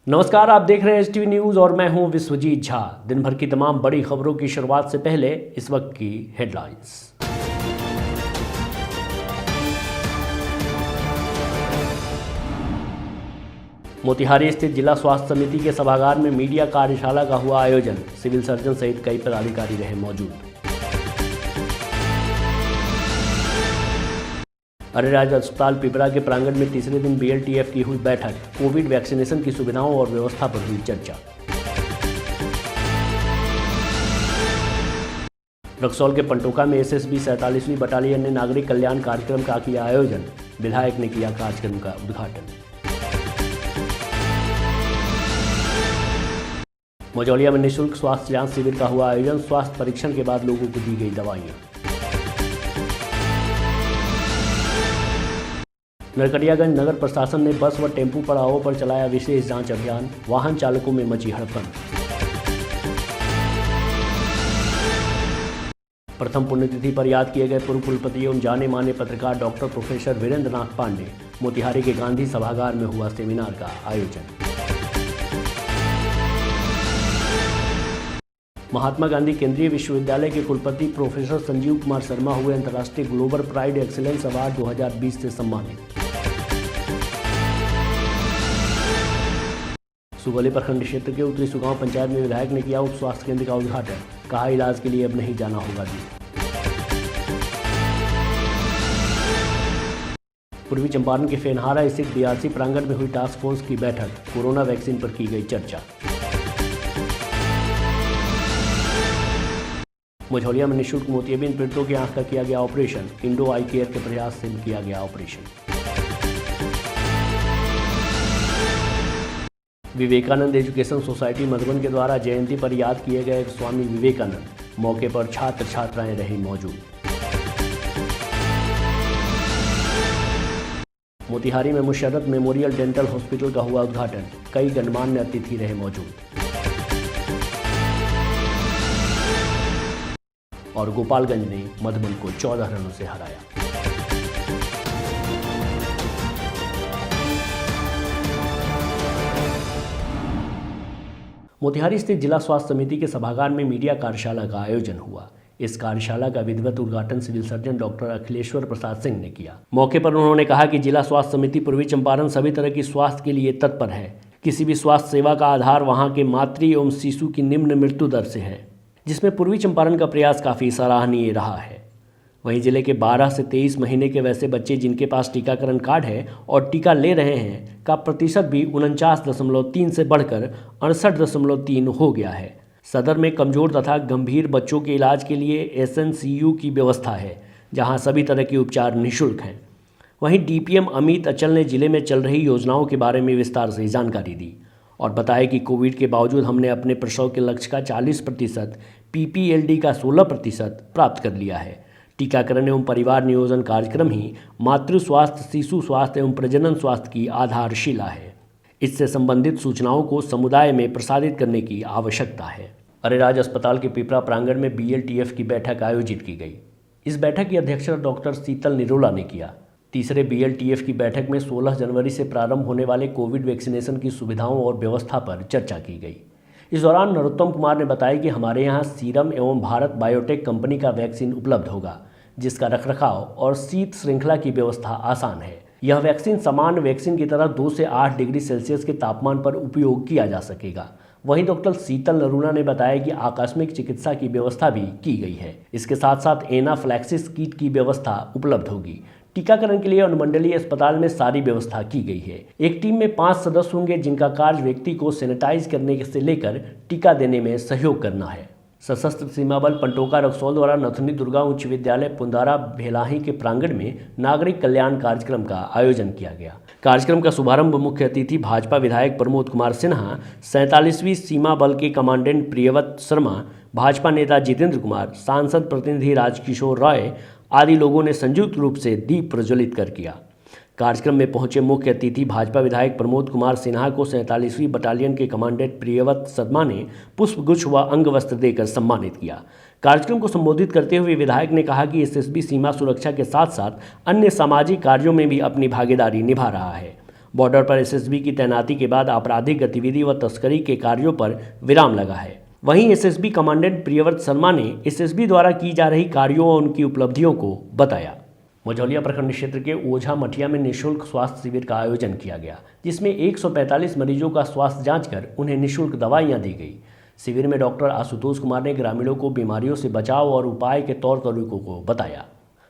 नमस्कार, आप देख रहे हैं एसटीवी न्यूज़ और मैं हूं विश्वजीत झा। दिन भर की तमाम बड़ी खबरों की शुरुआत से पहले इस वक्त की हेडलाइंस। मोतिहारी स्थित जिला स्वास्थ्य समिति के सभागार में मीडिया कार्यशाला का हुआ आयोजन। सिविल सर्जन सहित कई पदाधिकारी रहे मौजूद। अरेराज अस्पताल पिपरा के प्रांगण में तीसरे दिन बीएलटीएफ की हुई बैठक। कोविड वैक्सीनेशन की सुविधाओं और व्यवस्था पर हुई चर्चा। रक्सौल के पंटोका में एसएसबी 47वीं बटालियन ने नागरिक कल्याण कार्यक्रम का किया आयोजन। विधायक ने किया कार्यक्रम का उद्घाटन। मझौलिया में निःशुल्क स्वास्थ्य जांच शिविर का हुआ आयोजन। स्वास्थ्य परीक्षण के बाद लोगों को दी गई दवाइयां। नरकटियागंज नगर प्रशासन ने बस व टेम्पू पड़ावों पर चलाया विशेष जांच अभियान। वाहन चालकों में मची हड़कंप। प्रथम पुण्यतिथि पर याद किए गए पूर्व कुलपति एवं जाने माने पत्रकार डॉक्टर प्रोफेसर वीरेंद्र नाथ पांडे। मोतिहारी के गांधी सभागार में हुआ सेमिनार का आयोजन। महात्मा गांधी केंद्रीय विश्वविद्यालय के कुलपति प्रोफेसर संजीव कुमार शर्मा हुए अंतर्राष्ट्रीय ग्लोबल प्राइड एक्सीलेंस अवार्ड 2020 से सम्मानित। सुगौली प्रखंड क्षेत्र के उत्तरी सुगांव पंचायत में विधायक ने किया उप स्वास्थ्य केंद्र का उद्घाटन। कहा, इलाज के लिए अब नहीं जाना होगा दूर। पूर्वी चंपारण के फेनहारा स्थित बीआरसी प्रांगण में हुई टास्क फोर्स की बैठक। कोरोना वैक्सीन पर की गई चर्चा। मझौलिया में निःशुल्क मोतियाबिंद पीड़ितों की आंख का किया गया ऑपरेशन। इंडो आई केयर के प्रयास से किया गया operation. Vivekananda education society Madhuban के द्वारा जयंती पर याद किए गए स्वामी विवेकानंद। मौके पर छात्र छात्राएं रही मौजूद। मोतिहारी में मुशर्रफ मेमोरियल डेंटल हॉस्पिटल का हुआ उद्घाटन। कई गणमान्य अतिथि रहे मौजूद। और गोपालगंज ने मधुबन को 14 रनों से हराया। मोतिहारी स्थित जिला स्वास्थ्य समिति के सभागार में मीडिया कार्यशाला का आयोजन हुआ। इस कार्यशाला का विधिवत उद्घाटन civil surgeon doctor Akhileshwar Prasad Singh ने किया। मौके पर उन्होंने कहा कि जिला स्वास्थ्य समिति पूर्वी चंपारण सभी तरह की स्वास्थ्य के लिए तत्पर है। किसी भी स्वास्थ्य सेवा का आधार वहां के मातृ एवं शिशु की निम्न मृत्यु दर से है, जिसमें पूर्वी चंपारण का प्रयास काफ़ी सराहनीय रहा है। वहीं जिले के 12 से 23 महीने के वैसे बच्चे जिनके पास टीकाकरण कार्ड है और टीका ले रहे हैं का प्रतिशत भी 49.3 से बढ़कर 68.3 हो गया है। सदर में कमज़ोर तथा गंभीर बच्चों के इलाज के लिए एसएनसीयू की व्यवस्था है, जहां सभी तरह के उपचार निःशुल्क हैं। वहीं डीपीएम अमित अचल ने जिले में चल रही योजनाओं के बारे में विस्तार से जानकारी दी और बताया कि कोविड के बावजूद हमने अपने प्रसव के लक्ष्य का 40%, पीपीएलडी का 16% प्राप्त कर लिया है। टीकाकरण एवं परिवार नियोजन कार्यक्रम ही मातृ स्वास्थ्य, शिशु स्वास्थ्य एवं प्रजनन स्वास्थ्य की आधारशिला है। इससे संबंधित सूचनाओं को समुदाय में प्रसारित करने की आवश्यकता है। अरेराज अस्पताल के पिपरा प्रांगण में बीएलटीएफ की बैठक आयोजित की गई। इस बैठक की अध्यक्षता डॉक्टर शीतल निरोला ने किया। तीसरे बीएलटीएफ की बैठक में 16 जनवरी से प्रारंभ होने वाले कोविड वैक्सीनेशन की सुविधाओं और व्यवस्था पर चर्चा की गई। इस दौरान नरोत्तम कुमार ने बताया कि हमारे यहाँ सीरम एवं भारत बायोटेक कंपनी का वैक्सीन उपलब्ध होगा, जिसका रखरखाव और शीत श्रृंखला की व्यवस्था आसान है। यह वैक्सीन सामान्य वैक्सीन की तरह 2 से 8 डिग्री सेल्सियस के तापमान पर उपयोग किया जा सकेगा। वहीं डॉक्टर शीतल नरूला ने बताया कि आकस्मिक चिकित्सा की व्यवस्था भी की गई है। इसके साथ साथ एनाफ्लैक्सिस किट की व्यवस्था उपलब्ध होगी। टीकाकरण के लिए अनुमंडलीय अस्पताल में सारी व्यवस्था की गई है। एक टीम में 5 सदस्य होंगे, जिनका कार्य व्यक्ति को सैनिटाइज करने से लेकर टीका देने में सहयोग करना है। सशस्त्र सीमा बल पंटोका रक्सौल द्वारा नथुनी दुर्गा उच्च विद्यालय पुंदारा भेलाही के प्रांगण में नागरिक कल्याण कार्यक्रम का आयोजन किया गया। कार्यक्रम का शुभारंभ मुख्य अतिथि भाजपा विधायक प्रमोद कुमार सिन्हा, 47वीं सीमा बल के कमांडेंट प्रियव्रत शर्मा, भाजपा नेता जितेंद्र कुमार, सांसद प्रतिनिधि राजकिशोर राय आदि लोगों ने संयुक्त रूप से दीप प्रज्वलित कर किया। कार्यक्रम में पहुंचे मुख्य अतिथि भाजपा विधायक प्रमोद कुमार सिन्हा को 47वीं बटालियन के कमांडेंट प्रियव्रत शर्मा ने पुष्पगुच्छ व अंग वस्त्र देकर सम्मानित किया। कार्यक्रम को संबोधित करते हुए विधायक ने कहा कि एसएसबी सीमा सुरक्षा के साथ साथ अन्य सामाजिक कार्यों में भी अपनी भागीदारी निभा रहा है। बॉर्डर पर एसएसबी की तैनाती के बाद आपराधिक गतिविधि व तस्करी के कार्यों पर विराम लगा है। वहीं एसएसबी कमांडेंट प्रियव्रत शर्मा ने एसएसबी द्वारा की जा रही कार्यों और उनकी उपलब्धियों को बताया। मझौलिया प्रखंड क्षेत्र के ओझा मठिया में निःशुल्क स्वास्थ्य शिविर का आयोजन किया गया, जिसमें 145 मरीजों का स्वास्थ्य जांच कर उन्हें निःशुल्क दवाइयां दी गई। शिविर में डॉक्टर आशुतोष कुमार ने ग्रामीणों को बीमारियों से बचाव और उपाय के तौर तरीकों को बताया।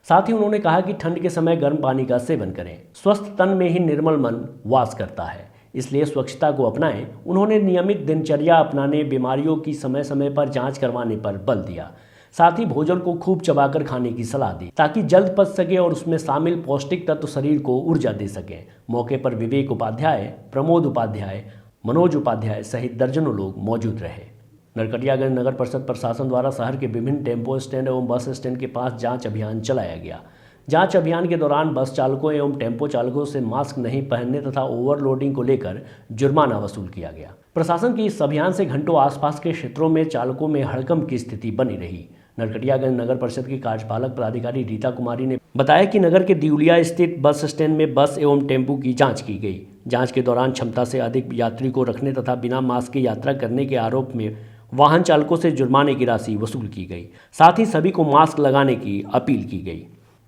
साथ ही उन्होंने कहा कि ठंड के समय गर्म पानी का सेवन करें। स्वस्थ तन में ही निर्मल मन वास करता है, इसलिए स्वच्छता को अपनाएं। उन्होंने नियमित दिनचर्या अपनाने, बीमारियों की समय समय पर जांच करवाने पर बल दिया। साथ ही भोजन को खूब चबाकर खाने की सलाह दी, ताकि जल्द पच सके और उसमें शामिल पौष्टिक तत्व शरीर को ऊर्जा दे सकें। मौके पर विवेक उपाध्याय, प्रमोद उपाध्याय, मनोज उपाध्याय सहित दर्जनों लोग मौजूद रहे। नरकटियागंज नगर परिषद प्रशासन द्वारा शहर के विभिन्न टेम्पो स्टैंड एवं बस स्टैंड के पास जांच अभियान चलाया गया। जांच अभियान के दौरान बस चालकों एवं टेम्पो चालकों से मास्क नहीं पहनने तथा ओवरलोडिंग को लेकर जुर्माना वसूल किया गया। प्रशासन के इस अभियान से घंटों आसपास के क्षेत्रों में चालकों में हड़कंप की स्थिति बनी रही। नरकटियागंज नगर परिषद की कार्यपालक पदाधिकारी रीता कुमारी ने बताया कि नगर के दिउलिया स्थित बस स्टैंड में बस एवं टेम्पो की जांच की गई। जांच के दौरान क्षमता से अधिक यात्री को रखने तथा बिना मास्क के यात्रा करने के आरोप में वाहन चालकों से जुर्माने की राशि वसूल की गई। साथ ही सभी को मास्क लगाने की अपील की गई।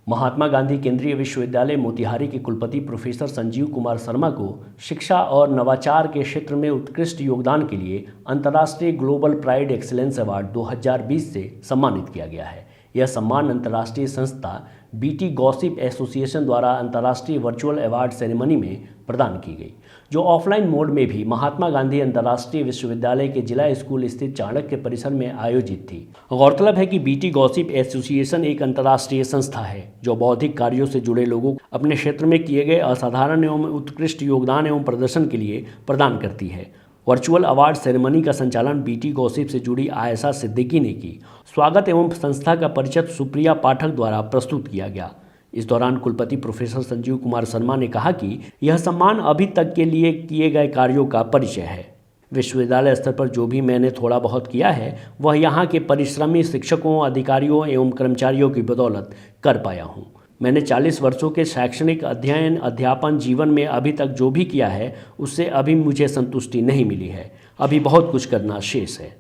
महात्मा गांधी केंद्रीय विश्वविद्यालय मोतिहारी के कुलपति प्रोफेसर संजीव कुमार शर्मा को शिक्षा और नवाचार के क्षेत्र में उत्कृष्ट योगदान के लिए अंतर्राष्ट्रीय ग्लोबल प्राइड एक्सीलेंस अवार्ड 2020 से सम्मानित किया गया है। यह सम्मान अंतर्राष्ट्रीय संस्था बीटी गॉसिप एसोसिएशन द्वारा अंतर्राष्ट्रीय वर्चुअल अवार्ड सेरेमनी में प्रदान की गई, जो ऑफलाइन मोड में भी महात्मा गांधी अंतर्राष्ट्रीय विश्वविद्यालय के जिला स्कूल स्थित चाणक्य परिसर में आयोजित थी। गौरतलब है कि बीटी गॉसिप एसोसिएशन एक अंतर्राष्ट्रीय संस्था है जो बौद्धिक कार्यों से जुड़े लोगों को अपने क्षेत्र में किए गए असाधारण एवं उत्कृष्ट योगदान एवं प्रदर्शन के लिए प्रदान करती है। वर्चुअल अवार्ड सेरेमनी का संचालन बीटी गॉसिप से जुड़ी आयशा सिद्दीकी ने की। स्वागत एवं संस्था का परिचय सुप्रिया पाठक द्वारा प्रस्तुत किया गया। इस दौरान कुलपति प्रोफेसर संजीव कुमार शर्मा ने कहा कि यह सम्मान अभी तक के लिए किए गए कार्यों का परिचय है। विश्वविद्यालय स्तर पर जो भी मैंने थोड़ा बहुत किया है वह यहाँ के परिश्रमी शिक्षकों, अधिकारियों एवं कर्मचारियों की बदौलत कर पाया हूँ। मैंने 40 वर्षों के शैक्षणिक अध्ययन अध्यापन जीवन में अभी तक जो भी किया है उससे अभी मुझे संतुष्टि नहीं मिली है। अभी बहुत कुछ करना शेष है।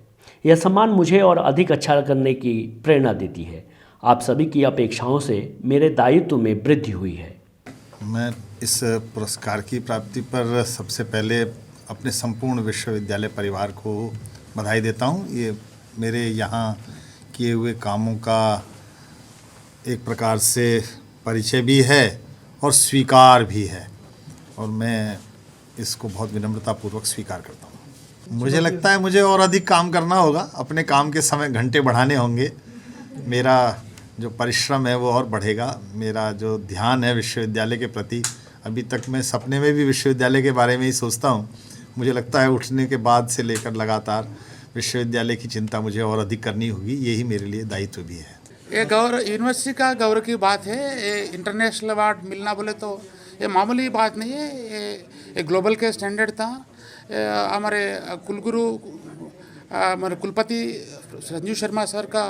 यह सम्मान मुझे और अधिक अच्छा करने की प्रेरणा देती है। आप सभी की अपेक्षाओं से मेरे दायित्व में वृद्धि हुई है। मैं इस पुरस्कार की प्राप्ति पर सबसे पहले अपने संपूर्ण विश्वविद्यालय परिवार को बधाई देता हूँ। ये मेरे यहाँ किए हुए कामों का एक प्रकार से परिचय भी है और स्वीकार भी है, और मैं इसको बहुत विनम्रतापूर्वक स्वीकार करता हूँ। मुझे लगता है मुझे और अधिक काम करना होगा, अपने काम के समय घंटे बढ़ाने होंगे, मेरा जो परिश्रम है वो और बढ़ेगा, मेरा जो ध्यान है विश्वविद्यालय के प्रति, अभी तक मैं सपने में भी विश्वविद्यालय के बारे में ही सोचता हूँ। मुझे लगता है उठने के बाद से लेकर लगातार विश्वविद्यालय की चिंता मुझे और अधिक करनी होगी, यही मेरे लिए दायित्व भी है। ये गौरव यूनिवर्सिटी का गौरव की बात है। ये इंटरनेशनल अवार्ड मिलना बोले तो ये मामूली बात नहीं है, ये ग्लोबल के स्टैंडर्ड था। हमारे कुलगुरु हमारे कुलपति संजीव शर्मा सर का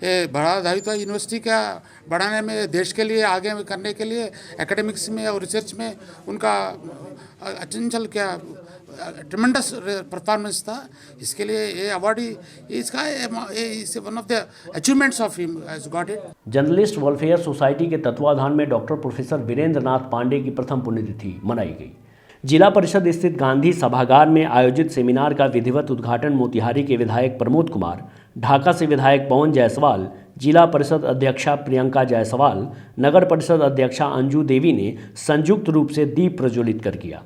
ये बड़ा दायित्व यूनिवर्सिटी का बढ़ाने में, देश के लिए आगे करने के लिए, एकेडमिक्स में और रिसर्च में उनका अचंचल क्या ट्रेमेंडस परफॉर्मेंस था। इसके लिए ये अवार्ड इसका is one of the achievements of him has got it. Journalist welfare society के तत्वाधान में डॉक्टर प्रोफेसर वीरेंद्र नाथ पांडे की प्रथम पुण्यतिथि मनाई गई। जिला परिषद स्थित गांधी सभागार में आयोजित सेमिनार का विधिवत उद्घाटन मोतिहारी के विधायक प्रमोद कुमार, ढाका से विधायक पवन जायसवाल, जिला परिषद अध्यक्षा प्रियंका जायसवाल, नगर परिषद अध्यक्षा अंजू देवी ने संयुक्त रूप से दीप प्रज्वलित कर किया।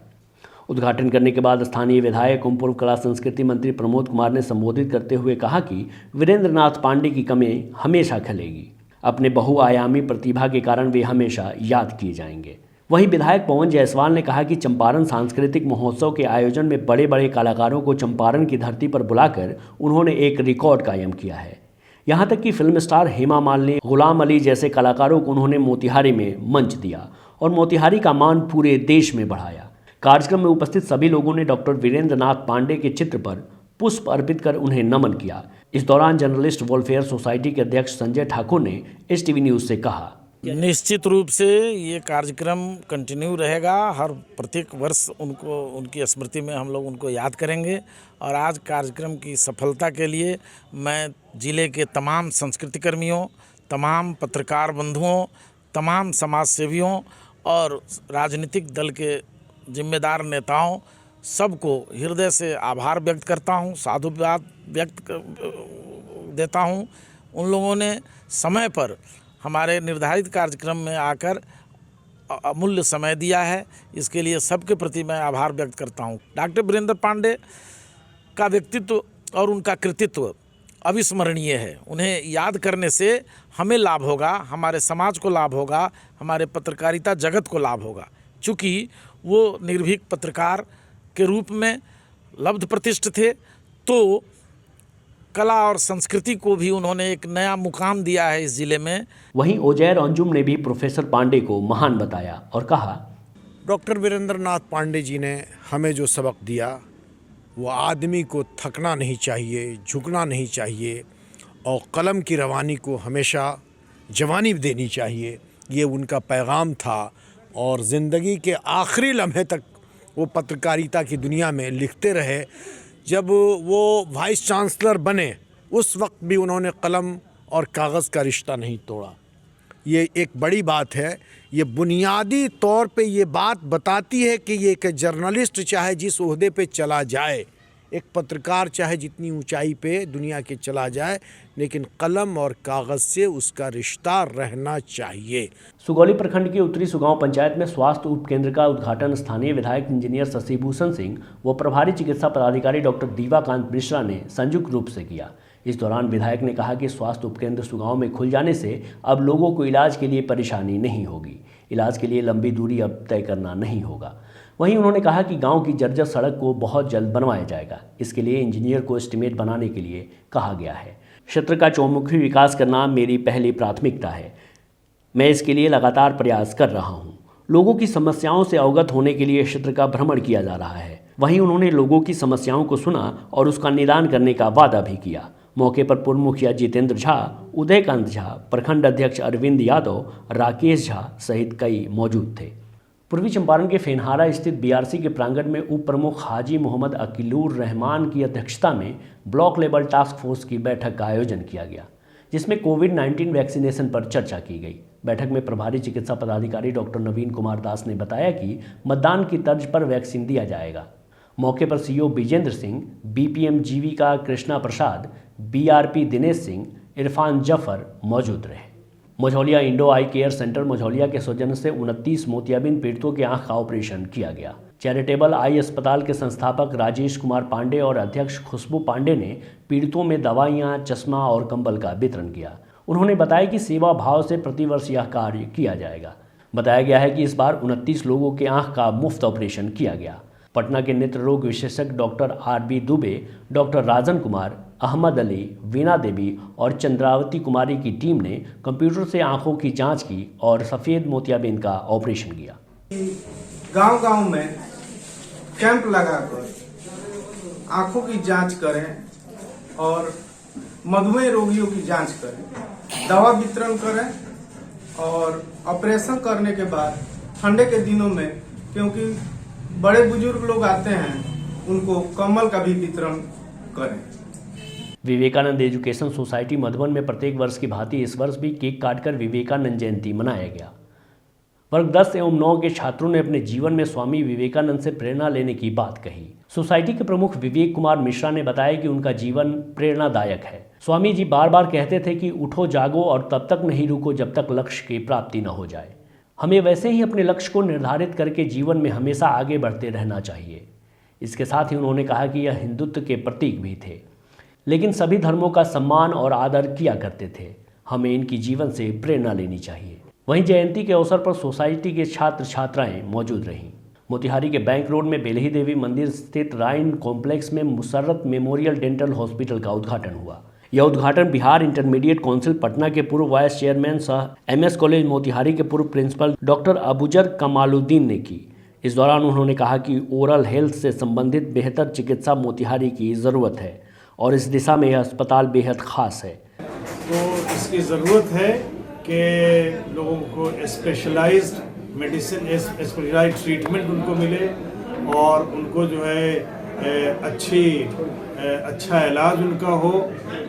उद्घाटन करने के बाद स्थानीय विधायक एवं पूर्व कला संस्कृति मंत्री प्रमोद कुमार ने संबोधित करते हुए कहा कि वीरेंद्र नाथ पांडे की कमी हमेशा खलेगी। अपने बहुआयामी प्रतिभा के कारण वे हमेशा याद किए जाएंगे। वहीं विधायक पवन जायसवाल ने कहा कि चंपारण सांस्कृतिक महोत्सव के आयोजन में बड़े बड़े कलाकारों को चंपारण की धरती पर बुलाकर उन्होंने एक रिकॉर्ड कायम किया है। यहाँ तक कि फिल्म स्टार हेमा मालिनी, गुलाम अली जैसे कलाकारों को उन्होंने मोतिहारी में मंच दिया और मोतिहारी का मान पूरे देश में बढ़ाया। कार्यक्रम में उपस्थित सभी लोगों ने डॉक्टर वीरेंद्र नाथ पांडे के चित्र पर पुष्प अर्पित कर उन्हें नमन किया। इस दौरान जर्नलिस्ट वेलफेयर सोसाइटी के अध्यक्ष संजय ठाकुर ने STV न्यूज़ से कहा, निश्चित रूप से ये कार्यक्रम कंटिन्यू रहेगा। हर प्रत्येक वर्ष उनको उनकी स्मृति में हम लोग उनको याद करेंगे। और आज कार्यक्रम की सफलता के लिए मैं जिले के तमाम संस्कृति कर्मियों, तमाम पत्रकार बंधुओं, तमाम समाज सेवियों और राजनीतिक दल के जिम्मेदार नेताओं सबको हृदय से आभार व्यक्त करता हूँ, साधुवाद व्यक्त देता हूँ। उन लोगों ने समय पर हमारे निर्धारित कार्यक्रम में आकर अमूल्य समय दिया है, इसके लिए सबके प्रति मैं आभार व्यक्त करता हूँ। डॉक्टर वीरेंद्र पांडे का व्यक्तित्व और उनका कृतित्व अविस्मरणीय है। उन्हें याद करने से हमें लाभ होगा, हमारे समाज को लाभ होगा, हमारे पत्रकारिता जगत को लाभ होगा। चूँकि वो निर्भीक पत्रकार के रूप में लब्ध प्रतिष्ठ थे, तो कला और संस्कृति को भी उन्होंने एक नया मुकाम दिया है इस जिले में। वहीं ओजैर अंजुम ने भी प्रोफेसर पांडे को महान बताया और कहा, डॉक्टर वीरेंद्र नाथ पांडे जी ने हमें जो सबक दिया, वो आदमी को थकना नहीं चाहिए, झुकना नहीं चाहिए और कलम की रवानी को हमेशा जवानी देनी चाहिए। ये उनका पैगाम था और ज़िंदगी के आखिरी लम्हे तक वो पत्रकारिता की दुनिया में लिखते रहे। जब वो वाइस चांसलर बने उस वक्त भी उन्होंने कलम और कागज़ का रिश्ता नहीं तोड़ा। ये एक बड़ी बात है। ये बुनियादी तौर पे ये बात बताती है कि ये एक जर्नलिस्ट चाहे जिस ओहदे पे चला जाए, एक पत्रकार चाहे जितनी ऊंचाई पे दुनिया के चला जाए, लेकिन कलम और कागज़ से उसका रिश्ता रहना चाहिए। सुगौली प्रखंड के उत्तरी सुगांव पंचायत में स्वास्थ्य उपकेंद्र का उद्घाटन स्थानीय विधायक इंजीनियर शशिभूषण सिंह व प्रभारी चिकित्सा पदाधिकारी डॉक्टर दीवाकांत मिश्रा ने संयुक्त रूप से किया। इस दौरान विधायक ने कहा कि स्वास्थ्य उपकेंद्र सुगांव में खुल जाने से अब लोगों को इलाज के लिए परेशानी नहीं होगी। इलाज के लिए लंबी दूरी अब तय करना नहीं होगा। वहीं उन्होंने कहा कि गांव की जर्जर सड़क को बहुत जल्द बनवाया जाएगा। इसके लिए इंजीनियर को एस्टीमेट बनाने के लिए कहा गया है। क्षेत्र का चौमुखी विकास करना मेरी पहली प्राथमिकता है। मैं इसके लिए लगातार प्रयास कर रहा हूं। लोगों की समस्याओं से अवगत होने के लिए क्षेत्र का भ्रमण किया जा रहा है। वहीं उन्होंने लोगों की समस्याओं को सुना और उसका निदान करने का वादा भी किया। मौके पर पूर्व मुखिया जितेंद्र झा, उदयकांत झा, प्रखंड अध्यक्ष अरविंद यादव, राकेश झा सहित कई मौजूद थे। पूर्वी चंपारण के फेनहारा स्थित बीआरसी के प्रांगण में उप प्रमुख हाजी मोहम्मद अकीलुर रहमान की अध्यक्षता में ब्लॉक लेवल टास्क फोर्स की बैठक का आयोजन किया गया, जिसमें कोविड-19 वैक्सीनेशन पर चर्चा की गई। बैठक में प्रभारी चिकित्सा पदाधिकारी डॉक्टर नवीन कुमार दास ने बताया कि मतदान की तर्ज पर वैक्सीन दिया जाएगा। मौके पर सीओ विजेंद्र सिंह, बीपीएम जीविका कृष्णा प्रसाद, बीआरपी दिनेश सिंह, इरफान जफर मौजूद रहे। मझौलिया इंडो आई केयर सेंटर मझौलिया के सौजन्य से 29 मोतियाबिंद पीड़ितों के आंख का ऑपरेशन किया गया। चैरिटेबल आई अस्पताल के संस्थापक राजेश कुमार पांडे और अध्यक्ष खुशबू पांडे ने पीड़ितों में दवाइयां, चश्मा और कंबल का वितरण किया। उन्होंने बताया कि सेवा भाव से प्रतिवर्ष यह कार्य किया जाएगा। बताया गया है कि इस बार 29 लोगों के आंख का मुफ्त ऑपरेशन किया गया। पटना के नेत्र रोग विशेषज्ञ doctor RB Dubey, doctor Rajan Kumar, Ahmad Ali, Veena Devi और चंद्रावती कुमारी की टीम ने कंप्यूटर से आंखों की जांच की और सफ़ेद मोतियाबिंद का ऑपरेशन किया। गांव-गांव में कैंप लगाकर आंखों की जांच करें और मधुमेह रोगियों की जांच करें, दवा वितरण करें और ऑपरेशन करने के बाद ठंडे के दिनों में, क्योंकि बड़े बुजुर्ग लोग आते हैं, उनको कंबल का भी वितरण करें। विवेकानंद एजुकेशन सोसाइटी मधुबन में प्रत्येक वर्ष की भांति इस वर्ष भी केक काटकर विवेकानंद जयंती मनाया गया। वर्ग 10 एवं 9 के छात्रों ने अपने जीवन में स्वामी विवेकानंद से प्रेरणा लेने की बात कही। सोसाइटी के प्रमुख विवेक कुमार मिश्रा ने बताया कि उनका जीवन प्रेरणादायक है। स्वामी जी बार बार कहते थे कि उठो जागो और तब तक नहीं रुको जब तक लक्ष्य की प्राप्ति न हो जाए। हमें वैसे ही अपने लक्ष्य को निर्धारित करके जीवन में हमेशा आगे बढ़ते रहना चाहिए। इसके साथ ही उन्होंने कहा कि यह हिंदुत्व के प्रतीक भी थे, लेकिन सभी धर्मों का सम्मान और आदर किया करते थे। हमें इनकी जीवन से प्रेरणा लेनी चाहिए। वहीं जयंती के अवसर पर सोसाइटी के छात्र छात्राएं मौजूद रहीं। मोतिहारी के बैंक रोड में बेलही देवी मंदिर स्थित राइन कॉम्प्लेक्स में मुसर्रत मेमोरियल डेंटल हॉस्पिटल का उद्घाटन हुआ। यह उद्घाटन बिहार इंटरमीडिएट काउंसिल पटना के पूर्व वाइस चेयरमैन सह एमएस कॉलेज मोतिहारी के पूर्व प्रिंसिपल डॉक्टर अबूजर कमालुद्दीन ने की। इस दौरान उन्होंने कहा कि ओरल हेल्थ से संबंधित बेहतर चिकित्सा मोतिहारी की ज़रूरत है और इस दिशा में यह अस्पताल बेहद खास है। तो इसकी ज़रूरत है कि लोगों को स्पेशलाइज्ड मेडिसिन, स्पेशलाइज्ड ट्रीटमेंट उनको मिले और उनको जो है अच्छा इलाज उनका हो।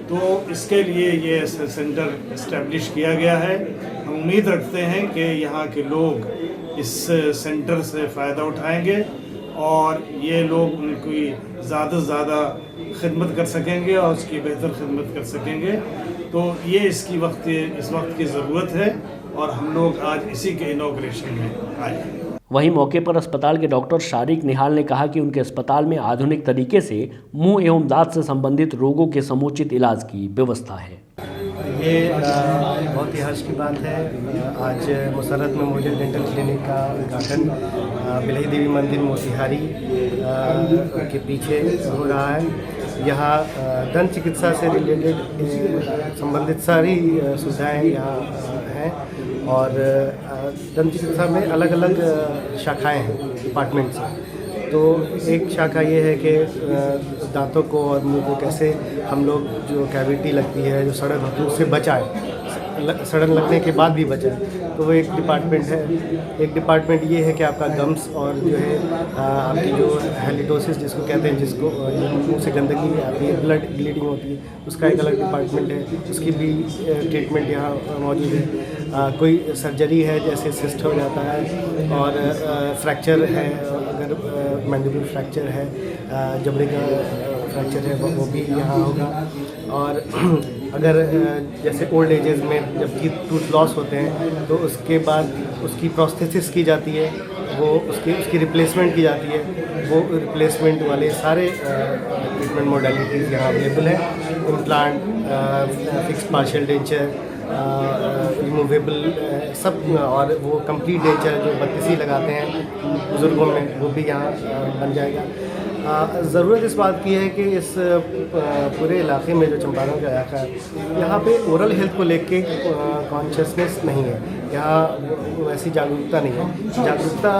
तो इसके लिए ये सेंटर इस्टेब्लिश किया गया है। हम उम्मीद रखते हैं कि यहाँ के लोग इस सेंटर से फ़ायदा उठाएंगे और ये लोग उनकी ज़्यादा से ज़्यादा खिदमत कर सकेंगे और उसकी बेहतर खिदमत कर सकेंगे। तो ये इस वक्त की ज़रूरत है और हम लोग आज इसी के इनॉग्रेशन में आए हैं। वहीं मौके पर अस्पताल के डॉक्टर शारिक निहाल ने कहा कि उनके अस्पताल में आधुनिक तरीके से मुंह एवं दांत से संबंधित रोगों के समुचित इलाज की व्यवस्था है। ये बहुत ही हर्ष की बात है। आज मुसर्रत मेमोरियल डेंटल क्लिनिक का उद्घाटन बिलई देवी मंदिर मोतिहारी के पीछे हो रहा है। यहाँ दंत चिकित्सा से रिलेटेड संबंधित सारी सुविधाएं यहाँ हैं और दंत चिकित्सा में अलग अलग शाखाएं हैं डिपार्टमेंट्स। तो एक शाखा ये है कि दांतों को और मुंह को कैसे हम लोग जो कैविटी लगती है, जो सड़न होती है, उससे बचाएं, सड़न लगने के बाद भी बचाएं। तो वो एक डिपार्टमेंट है। एक डिपार्टमेंट ये है कि आपका गम्स और जो है आपकी जो हेलिडोसिस जिसको कहते हैं, जिसको मुंह से गंदगी आती है, ब्लड ब्लीडिंग होती है, उसका एक अलग डिपार्टमेंट है। उसकी भी ट्रीटमेंट यहाँ मौजूद है। कोई सर्जरी है जैसे सिस्ट हो जाता है और फ्रैक्चर है, अगर मैंडिबल फ्रैक्चर है, जबड़े का फ्रैक्चर है वो भी यहाँ होगा। और अगर जैसे ओल्ड एजेस में जब टूथ लॉस होते हैं तो उसके बाद उसकी प्रोस्थेसिस की जाती है, वो उसकी रिप्लेसमेंट की जाती है। वो रिप्लेसमेंट वाले सारे ट्रीटमेंट मोडालिटीज़ यहाँ अवेलेबल हैं। Implant, fix partial denture, removable सब, और वो कंप्लीट डेंचर जो 32 लगाते हैं बुज़ुर्गों में, वो भी यहाँ बन जाएगा। ज़रूरत इस बात की है कि इस पूरे इलाके में जो चंपारण का इलाका है, यहाँ पे ओरल हेल्थ को लेके कॉन्शियसनेस नहीं है, यहाँ वैसी जागरूकता नहीं है। जागरूकता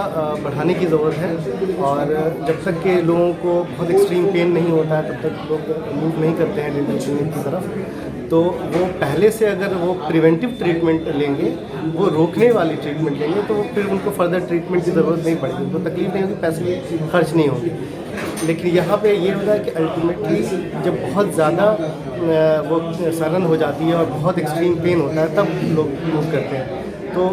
बढ़ाने की ज़रूरत है और जब तक के लोगों को बहुत एक्सट्रीम पेन नहीं होता है तब तक लोग मूव नहीं करते हैं डेंटल क्लिनिक की तरफ। तो वो पहले से अगर वो प्रिवेंटिव ट्रीटमेंट लेंगे, वो रोकने वाली ट्रीटमेंट लेंगे, तो फिर उनको फर्दर ट्रीटमेंट की ज़रूरत नहीं पड़ेगी, उनको तकलीफ नहीं होगी, पैसे खर्च नहीं होंगे। लेकिन यहाँ पे ये होता है कि अल्टीमेटली जब बहुत ज़्यादा वो सड़न हो जाती है और बहुत एक्सट्रीम पेन होता है तब लोग मूव करते हैं। तो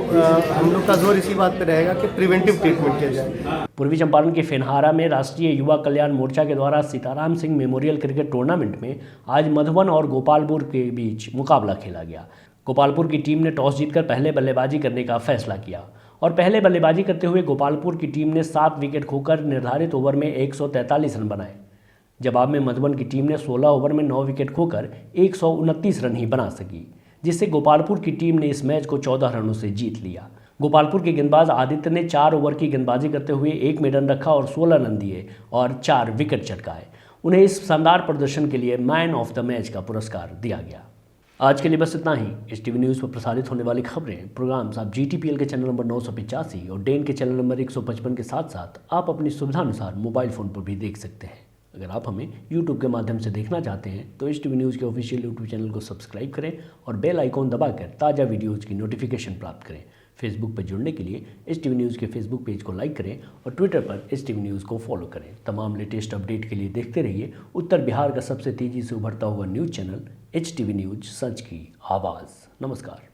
हम लोग का जोर इसी बात पे रहेगा कि प्रिवेंटिव ट्रीटमेंट किया जाए। पूर्वी चंपारण के फेनहारा में राष्ट्रीय युवा कल्याण मोर्चा के द्वारा Sitaram Singh memorial cricket tournament में आज मधुबन और गोपालपुर के बीच मुकाबला खेला गया। गोपालपुर की टीम ने टॉस जीतकर पहले बल्लेबाजी करने का फैसला किया और पहले बल्लेबाजी करते हुए गोपालपुर की टीम ने 7 विकेट खोकर निर्धारित ओवर में 143 रन बनाए। जवाब में मधुबन की टीम ने 16 ओवर में 9 विकेट खोकर 129 रन ही बना सकी, जिससे गोपालपुर की टीम ने इस मैच को 14 रनों से जीत लिया। गोपालपुर के गेंदबाज आदित्य ने 4 ओवर की गेंदबाजी करते हुए 1 मेडन रखा और 16 रन दिए और 4 विकेट चटकाए। उन्हें इस शानदार प्रदर्शन के लिए मैन ऑफ द मैच का पुरस्कार दिया गया। आज के लिए बस इतना ही। HTV न्यूज़ पर प्रसारित होने वाली खबरें, प्रोग्राम्स आप GTPL के चैनल नंबर 985 और डेन के चैनल नंबर 155 के साथ साथ आप अपनी सुविधानुसार मोबाइल फ़ोन पर भी देख सकते हैं। अगर आप हमें YouTube के माध्यम से देखना चाहते हैं तो HTV न्यूज़ के ऑफिशियल YouTube चैनल को सब्सक्राइब करें और बेल आइकॉन दबाकर ताज़ा वीडियोज़ की नोटिफिकेशन प्राप्त करें। फेसबुक पर जुड़ने के लिए HTV न्यूज़ के फेसबुक पेज को लाइक करें और ट्विटर पर HTV न्यूज़ को फॉलो करें। तमाम लेटेस्ट अपडेट के लिए देखते रहिए उत्तर बिहार का सबसे तेज़ी से उभरता हुआ न्यूज़ चैनल HTV न्यूज़, सच की आवाज़। नमस्कार।